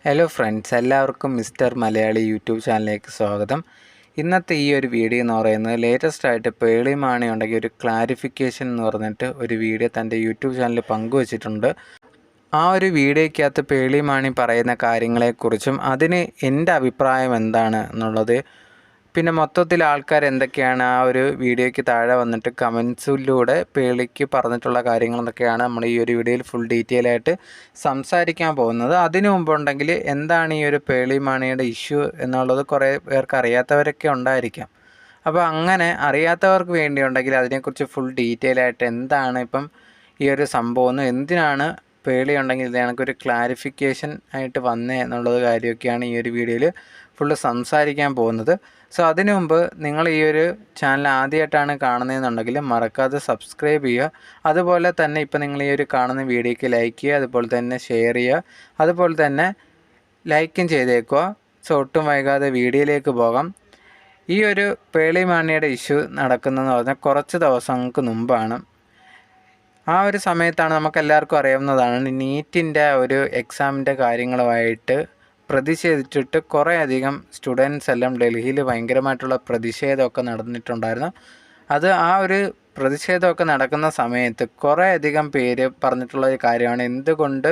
Hello friends, എല്ലാവർക്കും mister Malayali YouTube ചാനലിലേക്ക് സ്വാഗതം. ഇന്നത്തെ ഈ ഒരു വീഡിയോ എന്ന് പറയുന്നത് ലേറ്റസ്റ്റ് ആയിട്ട് പേളി മാണി ഉണ്ടെങ്കിൽ ഒരു ക്ലാരിഫിക്കേഷൻ എന്ന് പറഞ്ഞിട്ട് ഒരു വീഡിയോ തൻ്റെ യൂട്യൂബ് ചാനലിൽ പങ്കുവച്ചിട്ടുണ്ട്. ആ ഒരു വീഡിയോയ്ക്കകത്ത് പേളി മാണി പറയുന്ന കാര്യങ്ങളെക്കുറിച്ചും അതിന് എൻ്റെ അഭിപ്രായം എന്താണ് എന്നുള്ളത്, പിന്നെ മൊത്തത്തിൽ ആൾക്കാർ എന്തൊക്കെയാണ് ആ ഒരു വീഡിയോയ്ക്ക് താഴെ വന്നിട്ട് കമൻസിലൂടെ പേളിക്ക് പറഞ്ഞിട്ടുള്ള കാര്യങ്ങളെന്നൊക്കെയാണ് നമ്മൾ ഈ ഒരു വീഡിയോയിൽ ഫുൾ ഡീറ്റെയിൽ ആയിട്ട് സംസാരിക്കാൻ പോകുന്നത്. അതിനു മുമ്പുണ്ടെങ്കിൽ എന്താണ് ഈ ഒരു പേളി മാണിയുടെ ഇഷ്യൂ എന്നുള്ളത് കുറേ പേർക്ക് അറിയാത്തവരൊക്കെ ഉണ്ടായിരിക്കാം. അപ്പോൾ അങ്ങനെ അറിയാത്തവർക്ക് വേണ്ടിയുണ്ടെങ്കിൽ അതിനെക്കുറിച്ച് ഫുൾ ഡീറ്റെയിൽ ആയിട്ട് എന്താണ് ഇപ്പം ഈ ഒരു സംഭവം, എന്തിനാണ് പേളി ഉണ്ടെങ്കിൽ ഇത് എനിക്കൊരു ക്ലാരിഫിക്കേഷൻ ആയിട്ട് വന്നേ എന്നുള്ളത് കാര്യമൊക്കെയാണ് ഈ ഒരു വീഡിയോയിൽ ഫുള്ള് സംസാരിക്കാൻ പോകുന്നത്. സോ അതിനു മുമ്പ് നിങ്ങൾ ഈ ഒരു ചാനൽ ആദ്യമായിട്ടാണ് കാണുന്നതെന്നുണ്ടെങ്കിൽ മറക്കാതെ സബ്സ്ക്രൈബ് ചെയ്യുക. അതുപോലെ തന്നെ ഇപ്പോൾ നിങ്ങൾ ഈ ഒരു കാണുന്ന വീഡിയോയ്ക്ക് ലൈക്ക് ചെയ്യുക, അതുപോലെ തന്നെ ഷെയർ ചെയ്യുക, അതുപോലെ തന്നെ ലൈക്കും ചെയ്തേക്കുക. സോ ഒട്ടും വൈകാതെ വീഡിയോയിലേക്ക് പോകാം. ഈ ഒരു പേളി മാണിയുടെ ഇഷ്യൂ നടക്കുന്നതെന്ന് പറഞ്ഞാൽ കുറച്ച് ദിവസങ്ങൾക്ക് മുമ്പാണ്. ആ ഒരു സമയത്താണ് നമുക്കെല്ലാവർക്കും അറിയാവുന്നതാണ് നീറ്റിൻ്റെ ഒരു എക്സാമിൻ്റെ കാര്യങ്ങളുമായിട്ട് പ്രതിഷേധിച്ചിട്ട് കുറേയധികം സ്റ്റുഡൻസ് എല്ലാം ഡൽഹിയിൽ ഭയങ്കരമായിട്ടുള്ള പ്രതിഷേധമൊക്കെ നടന്നിട്ടുണ്ടായിരുന്നു. അത് ആ ഒരു പ്രതിഷേധമൊക്കെ നടക്കുന്ന സമയത്ത് കുറേയധികം പേര് പറഞ്ഞിട്ടുള്ള ഒരു കാര്യമാണ് എന്തുകൊണ്ട്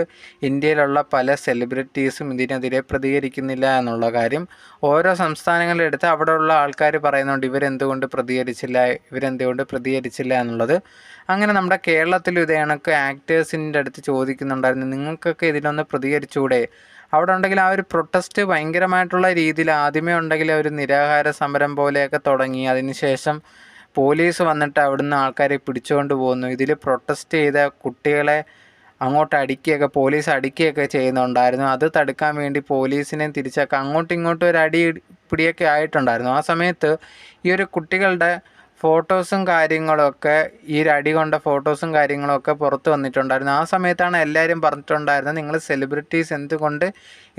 ഇന്ത്യയിലുള്ള പല സെലിബ്രിറ്റീസും ഇതിനെതിരെ പ്രതികരിക്കുന്നില്ല എന്നുള്ള കാര്യം. ഓരോ സംസ്ഥാനങ്ങളിലെടുത്ത് അവിടെയുള്ള ആൾക്കാർ പറയുന്നുണ്ട് ഇവരെന്തുകൊണ്ട് പ്രതികരിച്ചില്ല എന്നുള്ളത്. അങ്ങനെ നമ്മുടെ കേരളത്തിൽ ഇതേ കണക്ക് ആക്ടേഴ്സിൻ്റെ അടുത്ത് ചോദിക്കുന്നുണ്ടായിരുന്നു, നിങ്ങൾക്കൊക്കെ ഇതിനൊന്ന് പ്രതികരിച്ചുകൂടെ? അവിടെ ഉണ്ടെങ്കിൽ ആ ഒരു പ്രൊട്ടസ്റ്റ് ഭയങ്കരമായിട്ടുള്ള രീതിയിൽ ആദ്യമേ ഉണ്ടെങ്കിൽ ഒരു നിരാഹാര സമരം പോലെയൊക്കെ തുടങ്ങി. അതിനുശേഷം പോലീസ് വന്നിട്ട് അവിടുന്ന് ആൾക്കാരെ പിടിച്ചുകൊണ്ട് പോകുന്നു. ഇതിൽ പ്രൊട്ടസ്റ്റ് ചെയ്ത കുട്ടികളെ അങ്ങോട്ട് അടിക്കുകയൊക്കെ പോലീസ് അടിക്കുകയൊക്കെ ചെയ്യുന്നുണ്ടായിരുന്നു. അത് തടുക്കാൻ വേണ്ടി പോലീസിനെ തിരിച്ചൊക്കെ അങ്ങോട്ടും ഇങ്ങോട്ടും ഒരു അടി പിടിയൊക്കെ ആയിട്ടുണ്ടായിരുന്നു. ആ സമയത്ത് ഈ ഒരു കുട്ടികളുടെ ഫോട്ടോസും കാര്യങ്ങളൊക്കെ, ഈ അടി കൊണ്ട ഫോട്ടോസും കാര്യങ്ങളൊക്കെ പുറത്ത് വന്നിട്ടുണ്ടായിരുന്നു. ആ സമയത്താണ് എല്ലാവരും പറഞ്ഞിട്ടുണ്ടായിരുന്നത്, നിങ്ങൾ സെലിബ്രിറ്റീസ് എന്തുകൊണ്ട്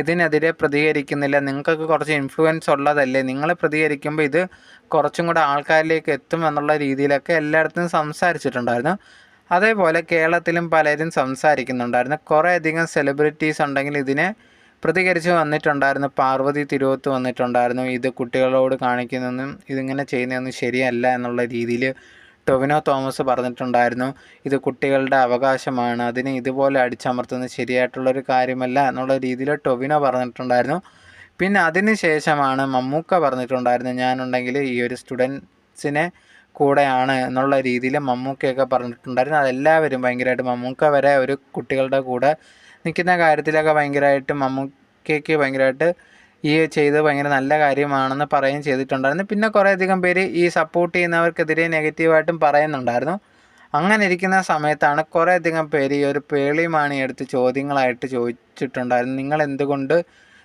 ഇതിനെതിരെ പ്രതികരിക്കുന്നില്ല? നിങ്ങൾക്കൊക്കെ കുറച്ച് ഇൻഫ്ലുവൻസ് ഉള്ളതല്ലേ, നിങ്ങൾ പ്രതികരിക്കുമ്പോൾ ഇത് കുറച്ചും കൂടെ ആൾക്കാരിലേക്ക് എത്തും എന്നുള്ള രീതിയിലൊക്കെ എല്ലായിടത്തും സംസാരിച്ചിട്ടുണ്ടായിരുന്നു. അതേപോലെ കേരളത്തിലും പലരും സംസാരിക്കുന്നുണ്ടായിരുന്നു. കുറേയധികം സെലിബ്രിറ്റീസ് ഉണ്ടെങ്കിൽ ഇതിനെ പ്രതികരിച്ച് വന്നിട്ടുണ്ടായിരുന്നു. പാർവതി തിരുവോത്ത് വന്നിട്ടുണ്ടായിരുന്നു, ഇത് കുട്ടികളോട് കാണിക്കുന്നതൊന്നും ഇതിങ്ങനെ ചെയ്യുന്നതൊന്നും ശരിയല്ല എന്നുള്ള രീതിയിൽ. ടൊവിനോ തോമസ് പറഞ്ഞിട്ടുണ്ടായിരുന്നു, ഇത് കുട്ടികളുടെ അവകാശമാണ്, അതിനെ ഇതുപോലെ അടിച്ചമർത്തുന്നത് ശരിയായിട്ടുള്ളൊരു കാര്യമല്ല എന്നുള്ള രീതിയിൽ ടൊവിനോ പറഞ്ഞിട്ടുണ്ടായിരുന്നു. പിന്നെ അതിന് ശേഷമാണ് മമ്മൂക്ക പറഞ്ഞിട്ടുണ്ടായിരുന്നു, ഞാനുണ്ടെങ്കിൽ ഈ ഒരു സ്റ്റുഡൻസിനെ കൂടെയാണ് എന്നുള്ള രീതിയിൽ മമ്മൂക്കയൊക്കെ പറഞ്ഞിട്ടുണ്ടായിരുന്നു. അതെല്ലാവരും ഭയങ്കരമായിട്ട്, മമ്മൂക്ക വരെ ഒരു കുട്ടികളുടെ കൂടെ നിൽക്കുന്ന കാര്യത്തിലൊക്കെ ഭയങ്കരമായിട്ട് മമ്മൂക്കയ്ക്ക് ഭയങ്കരമായിട്ട് ഈ ചെയ്ത് ഭയങ്കര നല്ല കാര്യമാണെന്ന് പറയുകയും ചെയ്തിട്ടുണ്ടായിരുന്നു. പിന്നെ കുറേയധികം പേര് ഈ സപ്പോർട്ട് ചെയ്യുന്നവർക്കെതിരെ നെഗറ്റീവായിട്ടും പറയുന്നുണ്ടായിരുന്നു. അങ്ങനെ ഇരിക്കുന്ന സമയത്താണ് കുറേയധികം പേര് ഈ ഒരു പേളി മാണി എടുത്ത് ചോദ്യങ്ങളായിട്ട് ചോദിച്ചിട്ടുണ്ടായിരുന്നു, നിങ്ങൾ എന്തുകൊണ്ട്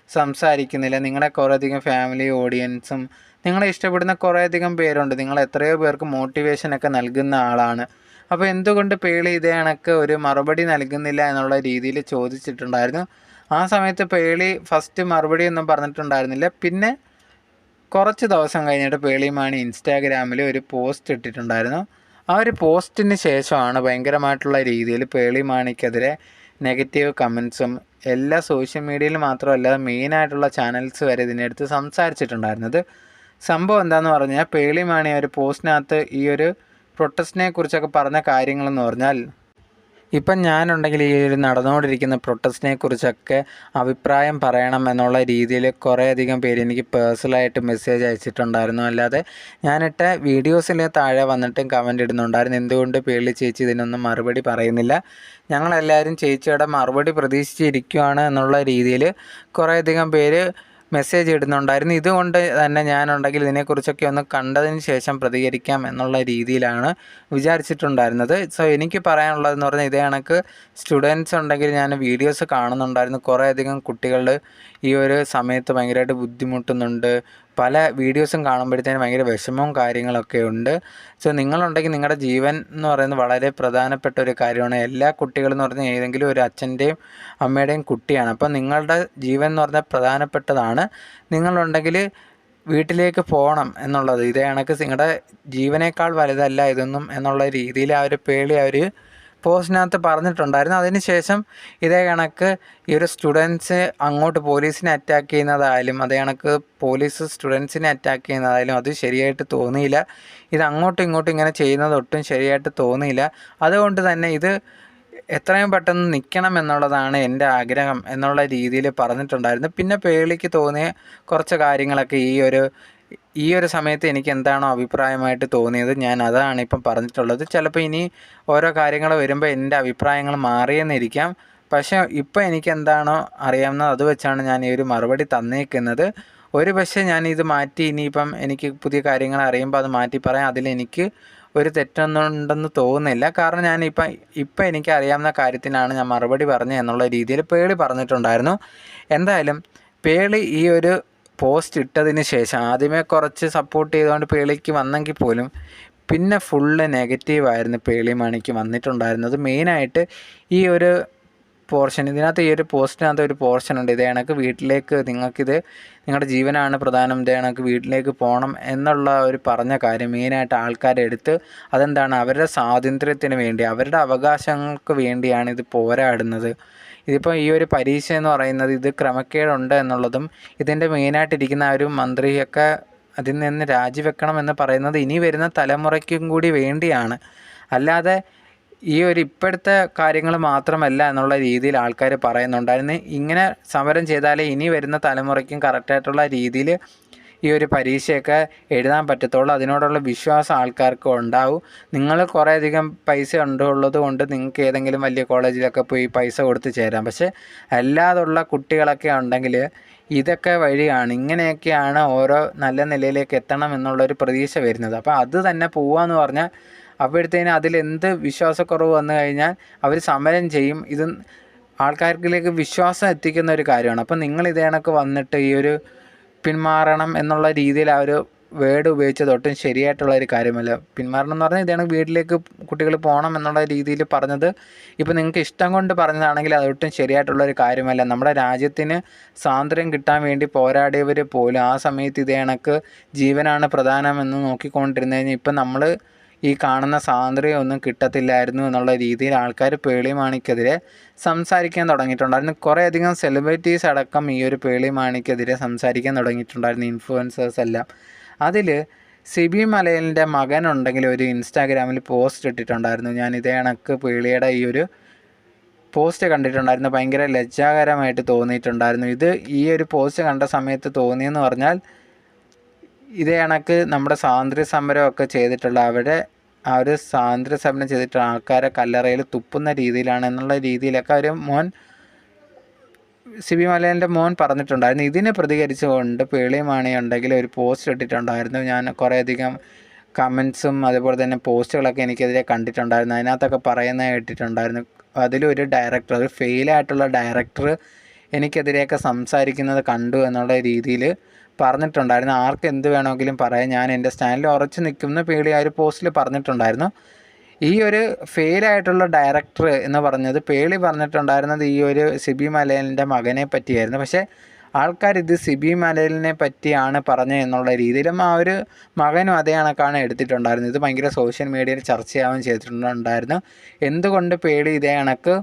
സംസാരിക്കുന്നില്ല? നിങ്ങളുടെ കുറേയധികം ഫാമിലി ഓഡിയൻസും നിങ്ങളെ ഇഷ്ടപ്പെടുന്ന കുറേയധികം പേരുണ്ട്, നിങ്ങൾ എത്രയോ പേർക്ക് മോട്ടിവേഷനൊക്കെ നൽകുന്ന ആളാണ്, അപ്പോൾ എന്തുകൊണ്ട് പേളി ഇതേ കണക്ക് ഒരു മറുപടി നൽകുന്നില്ല എന്നുള്ള രീതിയിൽ ചോദിച്ചിട്ടുണ്ടായിരുന്നു. ആ സമയത്ത് പേളി ഫസ്റ്റ് മറുപടിയൊന്നും പറഞ്ഞിട്ടുണ്ടായിരുന്നില്ല. പിന്നെ കുറച്ച് ദിവസം കഴിഞ്ഞിട്ട് പേളി മാണി ഇൻസ്റ്റാഗ്രാമിൽ ഒരു പോസ്റ്റ് ഇട്ടിട്ടുണ്ടായിരുന്നു. ആ ഒരു പോസ്റ്റിന് ശേഷമാണ് ഭയങ്കരമായിട്ടുള്ള രീതിയിൽ പേളി മാണിക്കെതിരെ നെഗറ്റീവ് കമൻസും എല്ലാ സോഷ്യൽ മീഡിയയിൽ മാത്രമല്ല മെയിനായിട്ടുള്ള ചാനൽസ് വരെ ഇതിനെടുത്ത് സംസാരിച്ചിട്ടുണ്ടായിരുന്നത്. സംഭവം എന്താണെന്ന് പറഞ്ഞാൽ, പേളി മാണി ഒരു പോസ്റ്റിനകത്ത് ഈ ഒരു പ്രൊട്ടസ്റ്റിനെ കുറിച്ചൊക്കെ പറഞ്ഞ കാര്യങ്ങളെന്ന് പറഞ്ഞാൽ, ഇപ്പം ഞാനുണ്ടെങ്കിൽ ഈ ഒരു നടന്നുകൊണ്ടിരിക്കുന്ന പ്രൊട്ടസ്റ്റിനെ കുറിച്ചൊക്കെ അഭിപ്രായം പറയണം എന്നുള്ള രീതിയിൽ കുറേയധികം പേര് എനിക്ക് പേഴ്സണലായിട്ട് മെസ്സേജ് അയച്ചിട്ടുണ്ടായിരുന്നു. അല്ലാതെ ഞാനിട്ട വീഡിയോസിൽ താഴെ വന്നിട്ടും കമൻ്റ് ഇടുന്നുണ്ടായിരുന്നു, എന്തുകൊണ്ട് പേളി ചേച്ചി ഇതിനൊന്നും മറുപടി പറയുന്നില്ല, ഞങ്ങളെല്ലാവരും ചേച്ചിയുടെ മറുപടി പ്രതീക്ഷിച്ചിരിക്കുകയാണ് എന്നുള്ള രീതിയിൽ കുറേയധികം പേര് മെസ്സേജ് ഇടുന്നുണ്ടായിരുന്നു. ഇതുകൊണ്ട് തന്നെ ഞാനുണ്ടെങ്കിൽ ഇതിനെക്കുറിച്ചൊക്കെ ഒന്ന് കണ്ടതിന് ശേഷം പ്രതികരിക്കാം എന്നുള്ള രീതിയിലാണ് വിചാരിച്ചിട്ടുണ്ടായിരുന്നത്. സോ എനിക്ക് പറയാനുള്ളതെന്ന് പറഞ്ഞാൽ, ഇതേ കണക്ക് സ്റ്റുഡൻസ് ഉണ്ടെങ്കിൽ ഞാൻ വീഡിയോസ് കാണുന്നുണ്ടായിരുന്നു, കുറേയധികം കുട്ടികൾ ഈ ഒരു സമയത്ത് ഭയങ്കരമായിട്ട് ബുദ്ധിമുട്ടുന്നുണ്ട്. പല വീഡിയോസും കാണുമ്പോഴത്തേനും ഭയങ്കര വിഷമവും കാര്യങ്ങളൊക്കെ ഉണ്ട്. സോ നിങ്ങളുണ്ടെങ്കിൽ നിങ്ങളുടെ ജീവൻ എന്ന് പറയുന്നത് വളരെ പ്രധാനപ്പെട്ട ഒരു കാര്യമാണ്. എല്ലാ കുട്ടികളെന്ന് പറഞ്ഞാൽ ഏതെങ്കിലും ഒരു അച്ഛൻ്റെയും അമ്മയുടെയും കുട്ടിയാണ്. അപ്പം നിങ്ങളുടെ ജീവൻ എന്ന് പറഞ്ഞാൽ പ്രധാനപ്പെട്ടതാണ്. നിങ്ങളുണ്ടെങ്കിൽ വീട്ടിലേക്ക് പോകണം എന്നുള്ളത്, ഇതേ കണക്ക് നിങ്ങളുടെ ജീവനേക്കാൾ വലുതല്ല ഇതൊന്നും എന്നുള്ള രീതിയിൽ ആ ഒരു പേളി അവർ പോസ്റ്റിനകത്ത് പറഞ്ഞിട്ടുണ്ടായിരുന്നു. അതിനുശേഷം ഇതേ കണക്ക് ഈ ഒരു സ്റ്റുഡൻസ് അങ്ങോട്ട് പോലീസിനെ അറ്റാക്ക് ചെയ്യുന്നതായാലും അതേ കണക്ക് പോലീസ് സ്റ്റുഡൻസിനെ അറ്റാക്ക് ചെയ്യുന്നതായാലും അത് ശരിയായിട്ട് തോന്നിയില്ല. ഇത് അങ്ങോട്ടും ഇങ്ങോട്ടും ഇങ്ങനെ ചെയ്യുന്നത് ഒട്ടും ശരിയായിട്ട് തോന്നിയില്ല. അതുകൊണ്ട് തന്നെ ഇത് എത്രയും പെട്ടെന്ന് നിൽക്കണം എന്നുള്ളതാണ് എൻ്റെ ആഗ്രഹം എന്നുള്ള രീതിയിൽ പറഞ്ഞിട്ടുണ്ടായിരുന്നു. പിന്നെ പേളിക്ക് തോന്നിയ കുറച്ച് കാര്യങ്ങളൊക്കെ ഈ ഒരു സമയത്ത് എനിക്ക് എന്താണോ അഭിപ്രായമായിട്ട് തോന്നിയത് ഞാൻ അതാണ് ഇപ്പം പറഞ്ഞിട്ടുള്ളത്. ചിലപ്പോൾ ഇനി ഓരോ കാര്യങ്ങൾ വരുമ്പോൾ എൻ്റെ അഭിപ്രായങ്ങൾ മാറിയെന്നിരിക്കാം. പക്ഷേ ഇപ്പോൾ എനിക്ക് എന്താണോ അറിയാവുന്നത് അത് വെച്ചാണ് ഞാൻ ഈ ഒരു മറുപടി തന്നേക്കുന്നത്. ഒരു പക്ഷേ ഞാനിത് മാറ്റി ഇനിയിപ്പം എനിക്ക് പുതിയ കാര്യങ്ങൾ അറിയുമ്പോൾ അത് മാറ്റി പറയാം. അതിലെനിക്ക് ഒരു തെറ്റൊന്നും ഉണ്ടെന്ന് തോന്നുന്നില്ല. കാരണം ഇപ്പം എനിക്ക് അറിയാവുന്ന കാര്യത്തിനാണ് ഞാൻ മറുപടി പറഞ്ഞത് എന്നുള്ള രീതിയിൽ പേളി പറഞ്ഞിട്ടുണ്ടായിരുന്നു. എന്തായാലും പേളി ഈ ഒരു പോസ്റ്റ് ഇട്ടതിന് ശേഷം ആദ്യമേ കുറച്ച് സപ്പോർട്ട് ചെയ്തുകൊണ്ട് പേളിക്ക് വന്നെങ്കിൽ പോലും പിന്നെ ഫുള്ള് നെഗറ്റീവായിരുന്നു പേളി മാണിക്ക് വന്നിട്ടുണ്ടായിരുന്നത്. മെയിനായിട്ട് ഈ ഒരു പോർഷൻ ഇതിനകത്ത് ഈ ഒരു പോസ്റ്റിനകത്ത് ഒരു പോർഷൻ ഉണ്ട്. ഇതേ കണക്ക് വീട്ടിലേക്ക് നിങ്ങളുടെ ജീവനാണ് പ്രധാനം, ഇതേ കണക്ക് വീട്ടിലേക്ക് പോകണം എന്നുള്ള ഒരു പറഞ്ഞ കാര്യം മെയിനായിട്ട് ആൾക്കാരെ എടുത്ത് അതെന്താണ് അവരുടെ സ്വാതന്ത്ര്യത്തിന് വേണ്ടി അവരുടെ അവകാശങ്ങൾക്ക് വേണ്ടിയാണ് ഇത് പോരാടുന്നത്. ഇതിപ്പോൾ ഈ ഒരു പരീക്ഷ എന്ന് പറയുന്നത് ഇത് ക്രമക്കേടുണ്ട് എന്നുള്ളതും ഇതിൻ്റെ മെയിനായിട്ടിരിക്കുന്ന ആ ഒരു മന്ത്രിയൊക്കെ അതിൽ നിന്ന് രാജിവെക്കണം എന്ന് പറയുന്നത് ഇനി വരുന്ന തലമുറയ്ക്കും കൂടി വേണ്ടിയാണ്. അല്ലാതെ ഈ ഒരു ഇപ്പോഴത്തെ കാര്യങ്ങൾ മാത്രമല്ല എന്നുള്ള രീതിയിൽ ആൾക്കാർ പറയുന്നുണ്ടായിരുന്നു. ഇങ്ങനെ സമരം ചെയ്താലേ ഇനി വരുന്ന തലമുറയ്ക്കും കറക്റ്റായിട്ടുള്ള രീതിയിൽ ഈ ഒരു പരീക്ഷയൊക്കെ എഴുതാൻ പറ്റത്തുള്ളൂ. അതിനോടുള്ള വിശ്വാസം ആൾക്കാർക്ക് ഉണ്ടാവും. നിങ്ങൾ കുറേയധികം പൈസ ഉള്ളത് കൊണ്ട് നിങ്ങൾക്ക് ഏതെങ്കിലും വലിയ കോളേജിലൊക്കെ പോയി പൈസ കൊടുത്ത് ചേരാം. പക്ഷേ അല്ലാതുള്ള കുട്ടികളൊക്കെ ഉണ്ടെങ്കിൽ ഇതൊക്കെ വഴിയാണ് ഇങ്ങനെയൊക്കെയാണ് ഓരോ നല്ല നിലയിലേക്ക് എത്തണം എന്നുള്ളൊരു പ്രതീക്ഷ വരുന്നത്. അപ്പോൾ അത് തന്നെ പോവാന്ന് പറഞ്ഞാൽ അപ്പോഴത്തേനും അതിലെന്ത് വിശ്വാസക്കുറവ് വന്നു കഴിഞ്ഞാൽ അവർ സമരം ചെയ്യും. ഇത് ആൾക്കാർക്കിലേക്ക് വിശ്വാസം എത്തിക്കുന്ന ഒരു കാര്യമാണ്. അപ്പോൾ നിങ്ങൾ ഇതേ കണക്ക് വന്നിട്ട് ഈ ഒരു പിന്മാറണം എന്നുള്ള രീതിയിൽ ആ ഒരു വേർഡ് ഉപയോഗിച്ചത് ഒട്ടും ശരിയായിട്ടുള്ള ഒരു കാര്യമല്ല. പിന്മാറണം എന്ന് പറഞ്ഞാൽ ഇതാണ് വീട്ടിലേക്ക് കുട്ടികൾ പോകണം എന്നുള്ള രീതിയിൽ പറഞ്ഞത് ഇപ്പോൾ നിങ്ങൾക്ക് ഇഷ്ടം കൊണ്ട് പറഞ്ഞതാണെങ്കിൽ അതൊട്ടും ശരിയായിട്ടുള്ളൊരു കാര്യമല്ല. നമ്മുടെ രാജ്യത്തിന് സ്വാതന്ത്ര്യം കിട്ടാൻ വേണ്ടി പോരാടിയവർ പോലും ആ സമയത്ത് ഇതേ കണക്ക് ജീവനാണ് പ്രധാനമെന്ന് നോക്കിക്കൊണ്ടിരുന്നു കഴിഞ്ഞാൽ ഇപ്പം നമ്മൾ ഈ കാണുന്ന സ്വാതന്ത്ര്യമൊന്നും കിട്ടത്തില്ലായിരുന്നു എന്നുള്ള രീതിയിൽ ആൾക്കാർ പേളി മാണിക്കെതിരെ സംസാരിക്കാൻ തുടങ്ങിയിട്ടുണ്ടായിരുന്നു. കുറേയധികം സെലിബ്രിറ്റീസ് അടക്കം ഈ ഒരു പേളി മാണിക്കെതിരെ സംസാരിക്കാൻ തുടങ്ങിയിട്ടുണ്ടായിരുന്നു, ഇൻഫ്ലുവൻസേഴ്സ് എല്ലാം. അതിൽ സിബി മലയിലിൻ്റെ മകനുണ്ടെങ്കിൽ ഒരു ഇൻസ്റ്റാഗ്രാമിൽ പോസ്റ്റ് ഇട്ടിട്ടുണ്ടായിരുന്നു. ഞാൻ ഇതേ കണക്ക് പേളിയുടെ ഈ ഒരു പോസ്റ്റ് കണ്ടിട്ടുണ്ടായിരുന്നു. ഭയങ്കര ലജ്ജാകരമായിട്ട് തോന്നിയിട്ടുണ്ടായിരുന്നു. ഈ ഒരു പോസ്റ്റ് കണ്ട സമയത്ത് തോന്നിയെന്ന് പറഞ്ഞാൽ ഇതേ കണക്ക് നമ്മുടെ സ്വാതന്ത്ര്യ സമരമൊക്കെ ചെയ്തിട്ടുള്ള ആ ഒരു സ്വാതന്ത്ര്യ സമരം ചെയ്തിട്ടുള്ള ആൾക്കാരെ കല്ലറയിൽ തുപ്പുന്ന രീതിയിലാണ് എന്നുള്ള രീതിയിലൊക്കെ ഒരു സിബി മലയിലിൻ്റെ മോൻ പറഞ്ഞിട്ടുണ്ടായിരുന്നു. ഇതിനെ പ്രതികരിച്ചുകൊണ്ട് പേളി മാണി ഉണ്ടെങ്കിൽ ഒരു പോസ്റ്റ് ഇട്ടിട്ടുണ്ടായിരുന്നു. ഞാൻ കുറേയധികം കമൻസും അതുപോലെ തന്നെ പോസ്റ്റുകളൊക്കെ എനിക്കെതിരെ കണ്ടിട്ടുണ്ടായിരുന്നു. അതിനകത്തൊക്കെ പറയുന്നത് കേട്ടിട്ടുണ്ടായിരുന്നു. അതിലൊരു ഡയറക്ടർ, ഒരു ഫെയിലായിട്ടുള്ള ഡയറക്ടർ എനിക്കെതിരെയൊക്കെ സംസാരിക്കുന്നത് കണ്ടു എന്നുള്ള രീതിയിൽ പറഞ്ഞിട്ടുണ്ടായിരുന്നു. ആർക്ക് എന്ത് വേണമെങ്കിലും പറയാം, ഞാൻ എൻ്റെ സ്റ്റാൻഡിൽ ഉറച്ചു നിൽക്കുന്ന പേളി ആ ഒരു പോസ്റ്റിൽ പറഞ്ഞിട്ടുണ്ടായിരുന്നു. ഈ ഒരു ഫെയിലായിട്ടുള്ള ഡയറക്ടർ എന്ന് പറഞ്ഞത് പേളി പറഞ്ഞിട്ടുണ്ടായിരുന്നത് ഈ ഒരു സിബി മലയിലിൻ്റെ മകനെ പറ്റിയായിരുന്നു. പക്ഷേ ആൾക്കാർ ഇത് സിബി മലയിലിനെ പറ്റിയാണ് പറഞ്ഞത് എന്നുള്ള രീതിയിലും ആ ഒരു മകനും അതേ കണക്കാണ് എടുത്തിട്ടുണ്ടായിരുന്നത്. ഇത് ഭയങ്കര സോഷ്യൽ മീഡിയയിൽ ചർച്ചയാവുകയും ചെയ്തിട്ടുണ്ടായിരുന്നു. എന്തുകൊണ്ട് പേളി ഇതേ കണക്ക്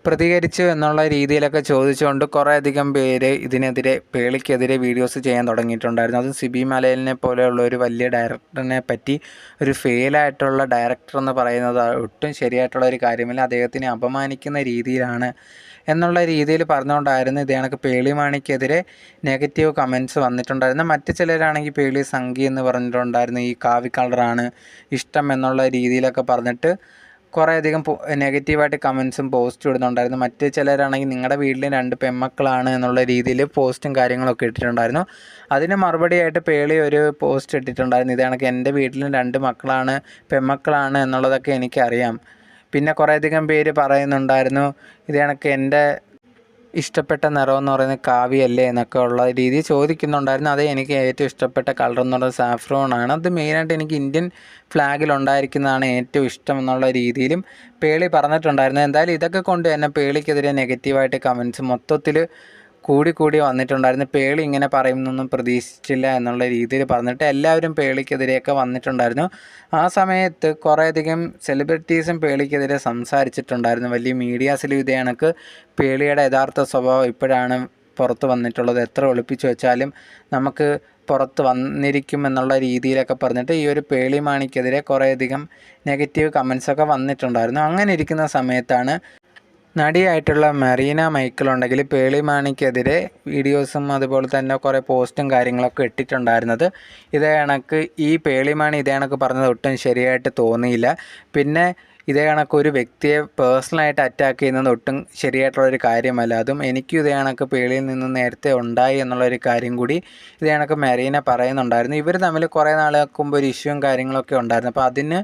പ്രതികരിച്ചു എന്നുള്ള രീതിയിലൊക്കെ ചോദിച്ചുകൊണ്ട് കുറേയധികം പേര് ഇതിനെതിരെ പേളിക്കെതിരെ വീഡിയോസ് ചെയ്യാൻ തുടങ്ങിയിട്ടുണ്ടായിരുന്നു. അതും സിബി മലയിലിനെ പോലെയുള്ള ഒരു വലിയ ഡയറക്ടറിനെ പറ്റി ഒരു ഫെയിലായിട്ടുള്ള ഡയറക്ടർ എന്ന് പറയുന്നത് ഒട്ടും ശരിയായിട്ടുള്ള ഒരു കാര്യമല്ല, അദ്ദേഹത്തിനെ അപമാനിക്കുന്ന രീതിയിലാണ് എന്നുള്ള രീതിയിൽ പറഞ്ഞുകൊണ്ടായിരുന്നു ഇതേ കണക്ക് പേളി മാണിക്കെതിരെ നെഗറ്റീവ് കമൻറ്റ്സ് വന്നിട്ടുണ്ടായിരുന്നു. മറ്റ് ചിലരാണെങ്കിൽ പേളി സംഗി എന്ന് പറഞ്ഞിട്ടുണ്ടായിരുന്നു, ഈ കാവി കളറാണ് ഇഷ്ടം എന്നുള്ള രീതിയിലൊക്കെ പറഞ്ഞിട്ട് കുറേയധികം നെഗറ്റീവായിട്ട് കമൻസും പോസ്റ്റും ഇടുന്നുണ്ടായിരുന്നു. മറ്റ് ചിലരാണെങ്കിൽ നിങ്ങളുടെ വീട്ടിൽ 2 പെൺമക്കളാണ് എന്നുള്ള രീതിയിൽ പോസ്റ്റും കാര്യങ്ങളൊക്കെ ഇട്ടിട്ടുണ്ടായിരുന്നു. അതിന് മറുപടിയായിട്ട് പേളി ഒരു പോസ്റ്റ് ഇട്ടിട്ടുണ്ടായിരുന്നു. ഇത് കണക്ക് എൻ്റെ വീട്ടിലും 2 മക്കളാണ്, പെൺമക്കളാണ് എന്നുള്ളതൊക്കെ എനിക്കറിയാം. പിന്നെ കുറേയധികം പേര് പറയുന്നുണ്ടായിരുന്നു ഇത് കണക്ക് എൻ്റെ ഇഷ്ടപ്പെട്ട നിറം എന്ന് പറയുന്നത് കാവിയല്ലേ എന്നൊക്കെ ഉള്ള രീതി ചോദിക്കുന്നുണ്ടായിരുന്നു. അത് എനിക്ക് ഏറ്റവും ഇഷ്ടപ്പെട്ട കളർ എന്ന് പറയുന്നത് സാഫ്രോണാണ്. അത് മെയിനായിട്ട് എനിക്ക് ഇന്ത്യൻ ഫ്ലാഗിലുണ്ടായിരിക്കുന്നതാണ് ഏറ്റവും ഇഷ്ടം എന്നുള്ള രീതിയിലും പേളി പറഞ്ഞിട്ടുണ്ടായിരുന്നു. എന്തായാലും ഇതൊക്കെ കൊണ്ട് തന്നെ പേളിക്കെതിരെ നെഗറ്റീവായിട്ട് കമൻസ് മൊത്തത്തിൽ കൂടി വന്നിട്ടുണ്ടായിരുന്നു. പേളി ഇങ്ങനെ പറയുമെന്നൊന്നും പ്രതീക്ഷിച്ചില്ല എന്നുള്ള രീതിയിൽ പറഞ്ഞിട്ട് എല്ലാവരും പേളിക്കെതിരെയൊക്കെ വന്നിട്ടുണ്ടായിരുന്നു. ആ സമയത്ത് കുറേയധികം സെലിബ്രിറ്റീസും പേളിക്കെതിരെ സംസാരിച്ചിട്ടുണ്ടായിരുന്നു. വലിയ മീഡിയാസിലും ഇതേ കണക്ക് പേളിയുടെ യഥാർത്ഥ സ്വഭാവം ഇപ്പോഴാണ് പുറത്ത് വന്നിട്ടുള്ളത്, എത്ര ഒളിപ്പിച്ചു വെച്ചാലും നമുക്ക് പുറത്ത് വന്നിരിക്കും എന്നുള്ള രീതിയിലൊക്കെ പറഞ്ഞിട്ട് ഈ ഒരു പേളി മാണിക്കെതിരെ കുറേയധികം നെഗറ്റീവ് കമൻസൊക്കെ വന്നിട്ടുണ്ടായിരുന്നു. അങ്ങനെ ഇരിക്കുന്ന സമയത്താണ് നടിയായിട്ടുള്ള മറീന മൈക്കിൾ ഉണ്ടെങ്കിൽ പേളി മാണിക്കെതിരെ വീഡിയോസും അതുപോലെ തന്നെ കുറേ പോസ്റ്റും കാര്യങ്ങളൊക്കെ ഇട്ടിട്ടുണ്ടായിരുന്നത്. ഇതേ കണക്ക് ഈ പേളി മാണി ഇതേ കണക്ക് പറഞ്ഞത് ഒട്ടും ശരിയായിട്ട് തോന്നിയില്ല. പിന്നെ ഇതേ കണക്ക് ഒരു വ്യക്തിയെ പേഴ്സണലായിട്ട് അറ്റാക്ക് ചെയ്യുന്നത് ഒട്ടും ശരിയായിട്ടുള്ളൊരു കാര്യമല്ല. അതും എനിക്കും ഇതേ കണക്ക് പേളിയിൽ നിന്ന് നേരത്തെ ഉണ്ടായി എന്നുള്ളൊരു കാര്യം കൂടി ഇതേ കണക്ക് മറീന പറയുന്നുണ്ടായിരുന്നു. ഇവർ തമ്മിൽ കുറേ നാളുകൾക്ക് മുമ്പ് ഒരു ഇഷ്യൂവും കാര്യങ്ങളൊക്കെ ഉണ്ടായിരുന്നു. അപ്പോൾ അതിന്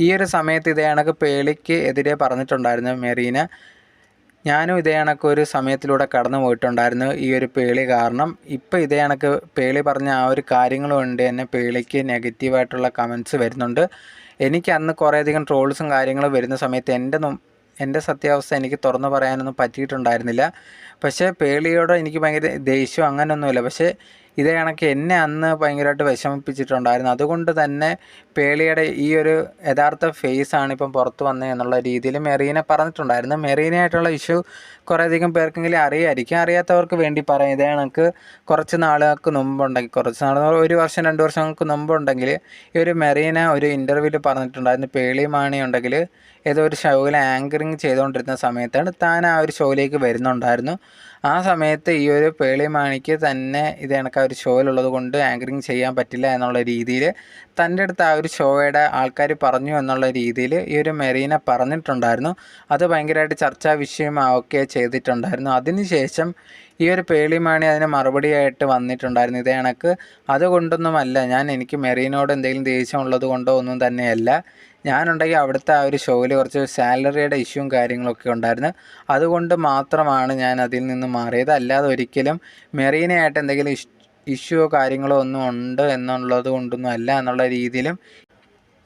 ഈ ഒരു സമയത്ത് ഇതേ കണക്ക് പേളിക്ക് എതിരെ പറഞ്ഞിട്ടുണ്ടായിരുന്നു മറീന. ഞാനും ഇതേ കണക്ക് ഒരു സമയത്തിലൂടെ കടന്നു പോയിട്ടുണ്ടായിരുന്നു ഈ ഒരു പേളി കാരണം. ഇപ്പോൾ ഇതേ കണക്ക് പേളി പറഞ്ഞ ആ ഒരു കാര്യങ്ങൾ കൊണ്ട് തന്നെ പേളിക്ക് നെഗറ്റീവായിട്ടുള്ള കമൻസ് വരുന്നുണ്ട്. എനിക്ക് അന്ന് കുറേയധികം ട്രോൾസും കാര്യങ്ങളും വരുന്ന സമയത്ത് എൻ്റെ സത്യാവസ്ഥ എനിക്ക് തുറന്നു പറയാനൊന്നും പറ്റിയിട്ടുണ്ടായിരുന്നില്ല. പക്ഷേ പേളിയോട് എനിക്ക് ഭയങ്കര ദേഷ്യം അങ്ങനെയൊന്നുമില്ല. പക്ഷേ ഇതേ കണക്ക് എന്നെ അന്ന് ഭയങ്കരമായിട്ട് വിഷമിപ്പിച്ചിട്ടുണ്ടായിരുന്നു. അതുകൊണ്ട് തന്നെ പേളിയുടെ ഈ ഒരു യഥാർത്ഥ ഫേസാണ് ഇപ്പം പുറത്ത് വന്നത് എന്നുള്ള രീതിയിൽ മെറീന പറഞ്ഞിട്ടുണ്ടായിരുന്നു. മെറീനയായിട്ടുള്ള ഇഷ്യൂ കുറേയധികം പേർക്കെങ്കിലും അറിയായിരിക്കും. അറിയാത്തവർക്ക് വേണ്ടി പറയാം. ഇതേ കണക്ക് കുറച്ച് നാളുകൾക്ക് മുമ്പുണ്ടെങ്കിൽ, കുറച്ച് നാൾ 1 വർഷം 2 വർഷങ്ങൾക്ക് മുമ്പുണ്ടെങ്കിൽ ഈ ഒരു മെറീന ഒരു ഇൻ്റർവ്യൂവിൽ പറഞ്ഞിട്ടുണ്ടായിരുന്നു പേളി മാണി ഉണ്ടെങ്കിൽ ഏതോ ഒരു ഷോയിൽ ആങ്കറിങ് ചെയ്തുകൊണ്ടിരുന്ന സമയത്താണ് താൻ ആ ഒരു ഷോയിലേക്ക് വരുന്നുണ്ടായിരുന്നു. ആ സമയത്ത് ഈ ഒരു പേളി മാണിക്ക് തന്നെ ഇത് കണക്ക് ആ ഒരു ഷോയിലുള്ളത് കൊണ്ട് ആങ്കറിങ് ചെയ്യാൻ പറ്റില്ല എന്നുള്ള രീതിയിൽ തൻ്റെ അടുത്ത് ആ ഒരു ഷോയുടെ ആൾക്കാർ പറഞ്ഞു എന്നുള്ള രീതിയിൽ ഈ ഒരു മെറീന പറഞ്ഞിട്ടുണ്ടായിരുന്നു. അത് ഭയങ്കരമായിട്ട് ചർച്ചാ വിഷയമാവുകയൊക്കെ ചെയ്തിട്ടുണ്ടായിരുന്നു. അതിനുശേഷം ഈ ഒരു പേളി മാണി അതിന് മറുപടിയായിട്ട് വന്നിട്ടുണ്ടായിരുന്നു. ഇതേ കണക്ക് അതുകൊണ്ടൊന്നുമല്ല, എനിക്ക് മെറീനോട് എന്തെങ്കിലും ദേഷ്യം ഉള്ളത് കൊണ്ടോ ഒന്നും തന്നെയല്ല. ഞാനുണ്ടെങ്കിൽ അവിടുത്തെ ആ ഒരു ഷോയിൽ കുറച്ച് സാലറിയുടെ ഇഷ്യൂവും കാര്യങ്ങളൊക്കെ ഉണ്ടായിരുന്നു. അതുകൊണ്ട് മാത്രമാണ് ഞാൻ അതിൽ നിന്ന് മാറിയത്. അല്ലാതെ ഒരിക്കലും മെറീനയായിട്ട് എന്തെങ്കിലും ഇഷ്യൂവോ കാര്യങ്ങളോ ഒന്നും ഉണ്ട് എന്നുള്ളത് കൊണ്ടൊന്നും അല്ല എന്നുള്ള രീതിയിലും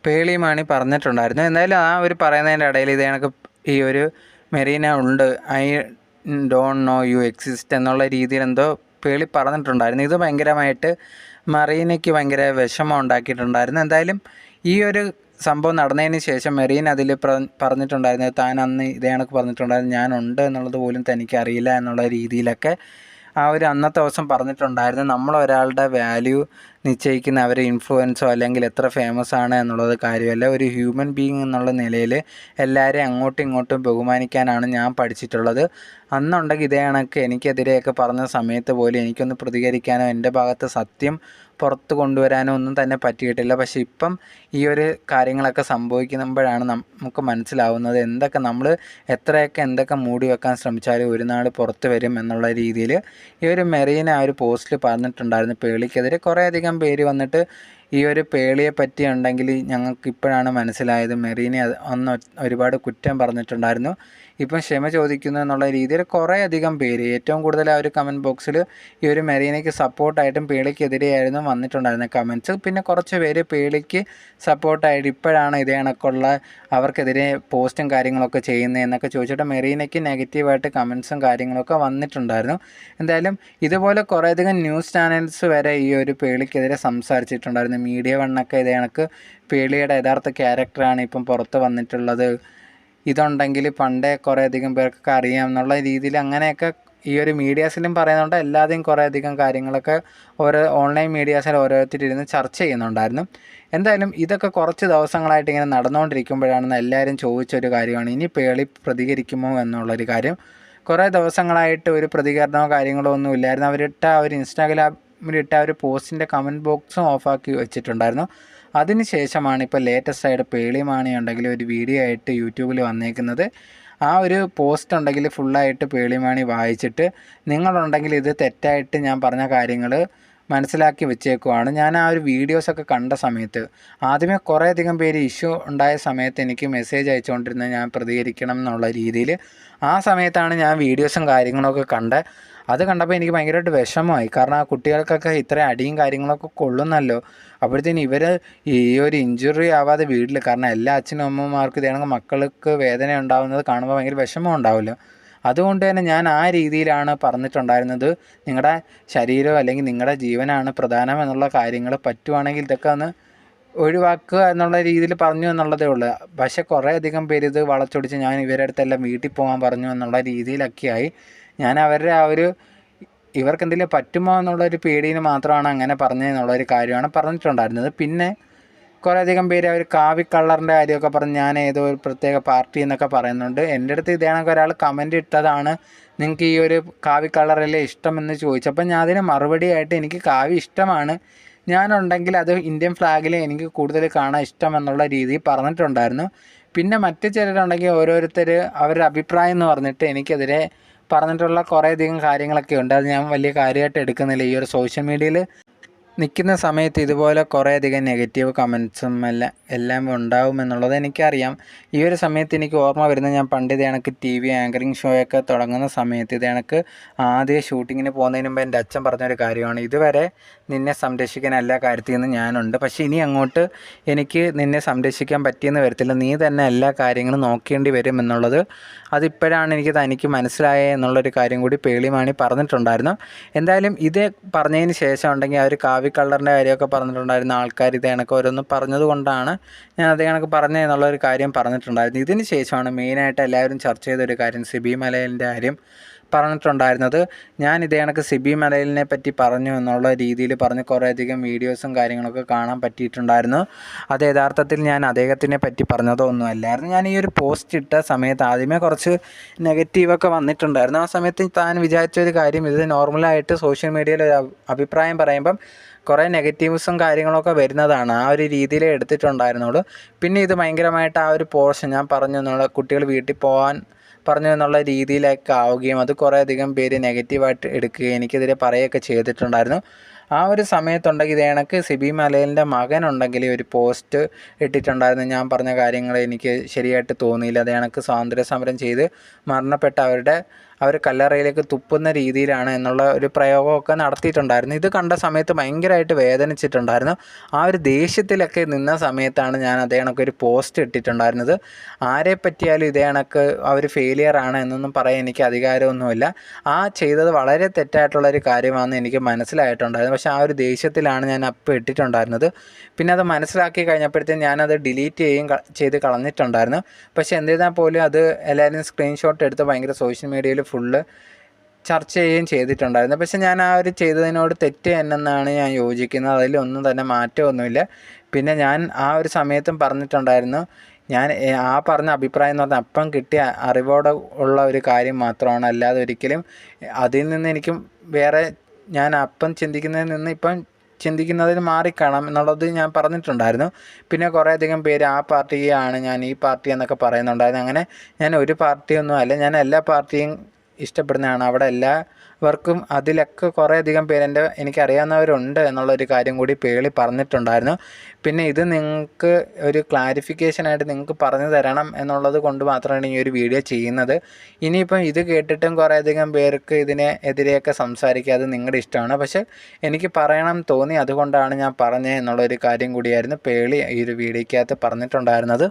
പേളി മാണി പറഞ്ഞിട്ടുണ്ടായിരുന്നു. എന്തായാലും ആ ഒരു പറയുന്നതിൻ്റെ ഇടയിൽ ഇത് കണക്ക് ഈ ഒരു മെറീന ഉണ്ട്, I don't know you exist എന്നുള്ള രീതിയിൽ എന്തോ പേളി പറഞ്ഞിട്ടുണ്ടായിരുന്നു. ഇത് ഭയങ്കരമായിട്ട് മറീനയ്ക്ക് ഭയങ്കര വിഷമം ഉണ്ടാക്കിയിട്ടുണ്ടായിരുന്നു. എന്തായാലും ഈ ഒരു സംഭവം നടന്നതിന് ശേഷം മെറീൻ അതിൽ പറഞ്ഞിട്ടുണ്ടായിരുന്നത് താൻ അന്ന് ഇതേ കണക്ക് പറഞ്ഞിട്ടുണ്ടായിരുന്നു ഞാനുണ്ട് എന്നുള്ളത് പോലും തനിക്കറിയില്ല എന്നുള്ള രീതിയിലൊക്കെ ആ ഒരു അന്നത്തെ ദിവസം പറഞ്ഞിട്ടുണ്ടായിരുന്നു. നമ്മളൊരാളുടെ വാല്യൂ നിശ്ചയിക്കുന്ന അവരെ ഇൻഫ്ലുവൻസോ അല്ലെങ്കിൽ എത്ര ഫേമസ് ആണ് എന്നുള്ളത് കാര്യമല്ല. ഒരു ഹ്യൂമൻ ബീയിങ് എന്നുള്ള നിലയിൽ എല്ലാവരെയും അങ്ങോട്ടും ഇങ്ങോട്ടും ബഹുമാനിക്കാനാണ് ഞാൻ പഠിച്ചിട്ടുള്ളത്. അന്നുണ്ടെങ്കിൽ ഇതേ കണക്ക് എനിക്കെതിരെയൊക്കെ പറഞ്ഞ സമയത്ത് പോലും എനിക്കൊന്ന് പ്രതികരിക്കാനോ എൻ്റെ ഭാഗത്ത് സത്യം പുറത്ത് കൊണ്ടുവരാനോ ഒന്നും തന്നെ പറ്റിയിട്ടില്ല. പക്ഷേ ഇപ്പം ഈ ഒരു കാര്യങ്ങളൊക്കെ സംഭവിക്കുമ്പോഴാണ് നമുക്ക് മനസ്സിലാവുന്നത് എന്തൊക്കെ നമ്മൾ എന്തൊക്കെ മൂടി വെക്കാൻ ശ്രമിച്ചാലും ഒരു നാൾ പുറത്ത് വരും എന്നുള്ള രീതിയിൽ ഈ ഒരു മെറീന ആ ഒരു പോസ്റ്റിൽ പറഞ്ഞിട്ടുണ്ടായിരുന്നു. പേളിക്കെതിരെ കുറേയധികം പേര് വന്നിട്ട് ഈ ഒരു പേളിയെ പറ്റി ഉണ്ടെങ്കിൽ ഞങ്ങൾക്ക് ഇപ്പോഴാണ് മനസ്സിലായത് മെറീനെ അന്ന് ഒരുപാട് കുറ്റം പറഞ്ഞിട്ടുണ്ടായിരുന്നു, ഇപ്പം ക്ഷമ ചോദിക്കുന്നു എന്നുള്ള രീതിയിൽ കുറേയധികം പേര് ഏറ്റവും കൂടുതൽ ആ ഒരു കമൻറ്റ് ബോക്സിൽ ഈ ഒരു മെറീനയ്ക്ക് സപ്പോർട്ടായിട്ടും പേളിക്കെതിരെയായിരുന്നു വന്നിട്ടുണ്ടായിരുന്ന കമൻറ്റ്സ്. പിന്നെ കുറച്ച് പേര് പേളിക്ക് സപ്പോർട്ടായിട്ട് ഇപ്പോഴാണ് ഇതേ കണക്കുള്ള അവർക്കെതിരെ പോസ്റ്റും കാര്യങ്ങളൊക്കെ ചെയ്യുന്നതെന്നൊക്കെ ചോദിച്ചിട്ട് മെറീനയ്ക്ക് നെഗറ്റീവായിട്ട് കമൻസും കാര്യങ്ങളൊക്കെ വന്നിട്ടുണ്ടായിരുന്നു. എന്തായാലും ഇതുപോലെ കുറേയധികം ന്യൂസ് ചാനൽസ് വരെ ഈ ഒരു പേളിക്കെതിരെ സംസാരിച്ചിട്ടുണ്ടായിരുന്നു. മീഡിയ വണ്ണൊക്കെ ഇതേ കണക്ക് പേളിയുടെ യഥാർത്ഥ ക്യാരക്ടറാണ് ഇപ്പം പുറത്ത് വന്നിട്ടുള്ളത്, ഇതുണ്ടെങ്കിൽ പണ്ടേ കുറേയധികം പേർക്കൊക്കെ അറിയാം എന്നുള്ള രീതിയിൽ അങ്ങനെയൊക്കെ ഈ ഒരു മീഡിയാസിലും പറയുന്നുണ്ട്. എല്ലാതെയും കുറേയധികം കാര്യങ്ങളൊക്കെ ഓരോ ഓൺലൈൻ മീഡിയാസിൽ ഓരോരുത്തരിരുന്ന് ചർച്ച ചെയ്യുന്നുണ്ടായിരുന്നു. എന്തായാലും ഇതൊക്കെ കുറച്ച് ദിവസങ്ങളായിട്ട് ഇങ്ങനെ നടന്നുകൊണ്ടിരിക്കുമ്പോഴാണെന്ന് എല്ലാവരും ചോദിച്ചൊരു കാര്യമാണ്, ഇനി പേളി പ്രതികരിക്കുമോ എന്നുള്ളൊരു കാര്യം. കുറേ ദിവസങ്ങളായിട്ട് ഒരു പ്രതികരണമോ കാര്യങ്ങളോ ഒന്നും ഇല്ലായിരുന്നു. അവരിട്ട ആ ഒരു ഇൻസ്റ്റാഗ്രാമിലിട്ട ആ ഒരു പോസ്റ്റിൻ്റെ കമൻറ്റ് ബോക്സും ഓഫാക്കി വെച്ചിട്ടുണ്ടായിരുന്നു. അതിന് ശേഷമാണ് ഇപ്പോൾ ലേറ്റസ്റ്റ് ആയിട്ട് പേളി മാണി ഉണ്ടെങ്കിൽ ഒരു വീഡിയോ ആയിട്ട് യൂട്യൂബിൽ വന്നേക്കുന്നത്. ആ ഒരു പോസ്റ്റ് ഉണ്ടെങ്കിൽ ഫുള്ളായിട്ട് പേളി മാണി വായിച്ചിട്ട് നിങ്ങളുണ്ടെങ്കിൽ ഇത് തെറ്റായിട്ട് ഞാൻ പറഞ്ഞ കാര്യങ്ങൾ മനസ്സിലാക്കി വെച്ചേക്കുവാണ്. ഞാൻ ആ ഒരു വീഡിയോസൊക്കെ കണ്ട സമയത്ത് ആദ്യമേ കുറേയധികം പേര് ഇഷ്യൂ ഉണ്ടായ സമയത്ത് എനിക്ക് മെസ്സേജ് അയച്ചുകൊണ്ടിരുന്നത് ഞാൻ പ്രതികരിക്കണം എന്നുള്ള രീതിയിൽ. ആ സമയത്താണ് ഞാൻ വീഡിയോസും കാര്യങ്ങളൊക്കെ കണ്ടത്. അത് കണ്ടപ്പോൾ എനിക്ക് ഭയങ്കരമായിട്ട് വിഷമമായി. കാരണം ആ കുട്ടികൾക്കൊക്കെ ഇത്ര അടിയും കാര്യങ്ങളൊക്കെ കൊള്ളുന്നല്ലോ. അപ്പോഴത്തേന് ഇവർ ഈ ഒരു ഇഞ്ചുറി ആവാതെ വീട്ടിൽ, കാരണം എല്ലാ അച്ഛനും അമ്മമാർക്കും ഇതാണെങ്കിൽ മക്കൾക്ക് വേദന ഉണ്ടാകുന്നത് കാണുമ്പോൾ ഭയങ്കര വിഷമം ഉണ്ടാവുമല്ലോ. അതുകൊണ്ട് തന്നെ ഞാൻ ആ രീതിയിലാണ് പറഞ്ഞിട്ടുണ്ടായിരുന്നത്. നിങ്ങളുടെ ശരീരം അല്ലെങ്കിൽ നിങ്ങളുടെ ജീവനാണ് പ്രധാനം എന്നുള്ള കാര്യങ്ങൾ പറ്റുവാണെങ്കിൽ ഇതൊക്കെ ഒന്ന് ഒഴിവാക്കുക എന്നുള്ള രീതിയിൽ പറഞ്ഞു എന്നുള്ളതേ ഉള്ളൂ. പക്ഷേ കുറേയധികം പേര് ഇത് വളച്ചൊടിച്ച് ഞാൻ ഇവരുടെ അടുത്തെല്ലാം വീട്ടിൽ പോകാൻ പറഞ്ഞു എന്നുള്ള രീതിയിലൊക്കെയായി. ഞാൻ അവരുടെ ആ ഒരു ഇവർക്കെന്തെങ്കിലും പറ്റുമോ എന്നുള്ളൊരു പേടിയിൽ മാത്രമാണ് അങ്ങനെ പറഞ്ഞതെന്നുള്ളൊരു കാര്യമാണ് പറഞ്ഞിട്ടുണ്ടായിരുന്നത്. പിന്നെ കുറേയധികം പേര് അവർ കാവി കളറിൻ്റെ കാര്യമൊക്കെ പറഞ്ഞ് ഞാൻ ഏതോ ഒരു പ്രത്യേക പാർട്ടി എന്നൊക്കെ പറയുന്നുണ്ട്. എൻ്റെ അടുത്ത് ഇതേ കണക്ക് ഒരാൾ കമൻറ്റ് ഇട്ടതാണ്, നിങ്ങൾക്ക് ഈ ഒരു കാവി കളറല്ലേ ഇഷ്ടമെന്ന് ചോദിച്ചപ്പോൾ ഞാൻ അതിന് മറുപടിയായിട്ട് എനിക്ക് കാവി ഇഷ്ടമാണ്, ഞാനുണ്ടെങ്കിൽ അത് ഇന്ത്യൻ ഫ്ലാഗിൽ എനിക്ക് കൂടുതൽ കാണാൻ ഇഷ്ടമെന്നുള്ള രീതിയിൽ പറഞ്ഞിട്ടുണ്ടായിരുന്നു. പിന്നെ മറ്റു ചിലരുണ്ടെങ്കിൽ ഓരോരുത്തർ അവരുടെ അഭിപ്രായം എന്ന് പറഞ്ഞിട്ട് എനിക്കെതിരെ പറഞ്ഞിട്ടുള്ള കുറേയധികം കാര്യങ്ങളൊക്കെ ഉണ്ട്. അത് ഞാൻ വലിയ കാര്യമായിട്ട് എടുക്കുന്നില്ല. ഈ ഒരു സോഷ്യൽ മീഡിയയിൽ നിൽക്കുന്ന സമയത്ത് ഇതുപോലെ കുറേയധികം നെഗറ്റീവ് കമൻസും എല്ലാം ഉണ്ടാവുമെന്നുള്ളത് എനിക്കറിയാം. ഈ ഒരു സമയത്ത് എനിക്ക് ഓർമ്മ വരുന്നത്, ഞാൻ പണ്ട് ഇതേ കണക്ക് TV ആങ്കറിങ് ഷോയൊക്കെ തുടങ്ങുന്ന സമയത്ത് ഇതേ കണക്ക് ആദ്യം ഷൂട്ടിങ്ങിന് പോകുന്നതിന് മുമ്പ് എൻ്റെ അച്ഛൻ പറഞ്ഞൊരു കാര്യമാണ്, ഇതുവരെ നിന്നെ സംരക്ഷിക്കാൻ എല്ലാ കാര്യത്തിൽ നിന്നും ഞാനുണ്ട്, പക്ഷേ ഇനി അങ്ങോട്ട് എനിക്ക് നിന്നെ സംരക്ഷിക്കാൻ പറ്റിയെന്ന് വരത്തില്ല, നീ തന്നെ എല്ലാ കാര്യങ്ങളും നോക്കേണ്ടി വരും എന്നുള്ളത്. അതിപ്പോഴാണ് എനിക്ക് തനിക്ക് മനസ്സിലായേ എന്നുള്ളൊരു കാര്യം കൂടി പേളിമാണി പറഞ്ഞിട്ടുണ്ടായിരുന്നു. എന്തായാലും ഇത് പറഞ്ഞതിന് ശേഷം ഉണ്ടെങ്കിൽ അവർ കാവി കളറിൻ്റെ കാര്യമൊക്കെ പറഞ്ഞിട്ടുണ്ടായിരുന്ന ആൾക്കാർ ഇത് കണക്ക് ഓരോന്ന് പറഞ്ഞത് കൊണ്ടാണ് ഞാൻ അത് കണക്ക് പറഞ്ഞതെന്നുള്ളൊരു കാര്യം പറഞ്ഞിട്ടുണ്ടായിരുന്നു. ഇതിന് ശേഷമാണ് മെയിനായിട്ട് എല്ലാവരും ചർച്ച ചെയ്തൊരു കാര്യം സിബി മലയിലിൻ്റെ കാര്യം പറഞ്ഞിട്ടുണ്ടായിരുന്നത്. ഞാൻ ഇതേ കണക്ക് സിബി മലയിലിനെ പറ്റി പറഞ്ഞു എന്നുള്ള രീതിയിൽ പറഞ്ഞ് കുറേയധികം വീഡിയോസും കാര്യങ്ങളൊക്കെ കാണാൻ പറ്റിയിട്ടുണ്ടായിരുന്നു. അത് യഥാർത്ഥത്തിൽ ഞാൻ അദ്ദേഹത്തിനെ പറ്റി പറഞ്ഞതോ ഒന്നും അല്ലായിരുന്നു. ഞാൻ ഈ ഒരു പോസ്റ്റ് ഇട്ട സമയത്ത് ആദ്യമേ കുറച്ച് നെഗറ്റീവൊക്കെ വന്നിട്ടുണ്ടായിരുന്നു. ആ സമയത്ത് താൻ വിചാരിച്ചൊരു കാര്യം, ഇത് നോർമലായിട്ട് സോഷ്യൽ മീഡിയയിൽ ഒരു അഭിപ്രായം പറയുമ്പം കുറേ നെഗറ്റീവ്സും കാര്യങ്ങളൊക്കെ വരുന്നതാണ്, ആ ഒരു രീതിയിലേ എടുത്തിട്ടുണ്ടായിരുന്നുള്ളൂ. പിന്നെ ഇത് ഭയങ്കരമായിട്ട് ആ ഒരു പോർഷൻ ഞാൻ പറഞ്ഞു എന്നുള്ള കുട്ടികൾ വീട്ടിൽ പോകാൻ പറഞ്ഞു എന്നുള്ള രീതിയിലൊക്കെ ആവുകയും അത് കുറേയധികം പേര് നെഗറ്റീവായിട്ട് എടുക്കുകയും എനിക്കെതിരെ പറയുകയൊക്കെ ചെയ്തിട്ടുണ്ടായിരുന്നു. ആ ഒരു സമയത്തുണ്ടെങ്കിൽ ഇതേ കണക്ക് സിബി മലയിലിൻ്റെ മകനുണ്ടെങ്കിൽ ഒരു പോസ്റ്റ് ഇട്ടിട്ടുണ്ടായിരുന്നു, ഞാൻ പറഞ്ഞ കാര്യങ്ങൾ എനിക്ക് ശരിയായിട്ട് തോന്നിയില്ല, അതേ കണക്ക് സ്വാതന്ത്ര്യ സമരം ചെയ്ത് മരണപ്പെട്ട അവർ കല്ലറയിലേക്ക് തുപ്പുന്ന രീതിയിലാണ് എന്നുള്ള ഒരു പ്രയോഗമൊക്കെ നടത്തിയിട്ടുണ്ടായിരുന്നു. ഇത് കണ്ട സമയത്ത് ഭയങ്കരമായിട്ട് വേദനിച്ചിട്ടുണ്ടായിരുന്നു. ആ ഒരു ദേഷ്യത്തിലൊക്കെ നിന്ന സമയത്താണ് ഞാൻ അതേ കണക്കൊരു പോസ്റ്റ് ഇട്ടിട്ടുണ്ടായിരുന്നത്. ആരെ പറ്റിയാലും ഇതേ കണക്ക് അവർ ഫെയിലിയറാണ് എന്നൊന്നും പറയാൻ എനിക്ക് അധികാരമൊന്നുമില്ല. ആ ചെയ്തത് വളരെ തെറ്റായിട്ടുള്ളൊരു കാര്യമാണെന്ന് എനിക്ക് മനസ്സിലായിട്ടുണ്ടായിരുന്നു. പക്ഷേ ആ ഒരു ദേഷ്യത്തിലാണ് ഞാൻ അപ്പോൾ ഇട്ടിട്ടുണ്ടായിരുന്നത്. പിന്നെ അത് മനസ്സിലാക്കി കഴിഞ്ഞപ്പോഴത്തേക്കും ഞാനത് ഡിലീറ്റ് ചെയ്ത് കളഞ്ഞിട്ടുണ്ടായിരുന്നു. പക്ഷേ എന്തിരുന്നാൽ പോലും അത് എല്ലാവരും സ്ക്രീൻഷോട്ട് എടുത്ത് ഭയങ്കര സോഷ്യൽ മീഡിയയിൽ ഫുള്ള് ചർച്ച ചെയ്യുകയും ചെയ്തിട്ടുണ്ടായിരുന്നു. പക്ഷേ ഞാൻ ആ ഒരു ചെയ്തതിനോട് തെറ്റ് തന്നെന്നാണ് ഞാൻ യോജിക്കുന്നത്. അതിലൊന്നും തന്നെ മാറ്റമൊന്നുമില്ല. പിന്നെ ഞാൻ ആ ഒരു സമയത്തും പറഞ്ഞിട്ടുണ്ടായിരുന്നു, ഞാൻ ആ പറഞ്ഞ അഭിപ്രായം എന്ന് പറഞ്ഞാൽ അപ്പം കിട്ടിയ അറിവോടെ ഉള്ള ഒരു കാര്യം മാത്രമാണ്, അല്ലാതെ ഒരിക്കലും അതിൽ നിന്ന് എനിക്കും വേറെ ഞാൻ അപ്പം ചിന്തിക്കുന്നതിൽ നിന്ന് ഇപ്പം ചിന്തിക്കുന്നതിന് മാറിക്കാണാം എന്നുള്ളത് ഞാൻ പറഞ്ഞിട്ടുണ്ടായിരുന്നു. പിന്നെ കുറേയധികം പേര് ആ പാർട്ടിയാണ് ഞാൻ ഈ പാർട്ടി എന്നൊക്കെ പറയുന്നുണ്ടായിരുന്നു. അങ്ങനെ ഞാൻ ഒരു പാർട്ടിയൊന്നും അല്ല, ഞാൻ എല്ലാ പാർട്ടിയും ഇഷ്ടപ്പെടുന്നതാണ്. അവിടെ എല്ലാവർക്കും അതിലൊക്കെ കുറേയധികം പേര് എനിക്കറിയാവുന്നവരുണ്ട് എന്നുള്ളൊരു കാര്യം കൂടി പേളി പറഞ്ഞിട്ടുണ്ടായിരുന്നു. പിന്നെ ഇത് നിങ്ങൾക്ക് ഒരു ക്ലാരിഫിക്കേഷനായിട്ട് നിങ്ങൾക്ക് പറഞ്ഞു തരണം എന്നുള്ളത് കൊണ്ട് മാത്രമാണ് ഈ ഒരു വീഡിയോ ചെയ്യുന്നത്. ഇനിയിപ്പം ഇത് കേട്ടിട്ടും കുറേയധികം പേർക്ക് ഇതിനെ എതിരെയൊക്കെ സംസാരിക്കുക, അത് നിങ്ങളുടെ ഇഷ്ടമാണ്. പക്ഷേ എനിക്ക് പറയണം തോന്നി, അതുകൊണ്ടാണ് ഞാൻ പറഞ്ഞത് എന്നുള്ളൊരു കാര്യം കൂടിയായിരുന്നു പേളി ഈ ഒരു വീഡിയോയ്ക്കകത്ത് പറഞ്ഞിട്ടുണ്ടായിരുന്നത്.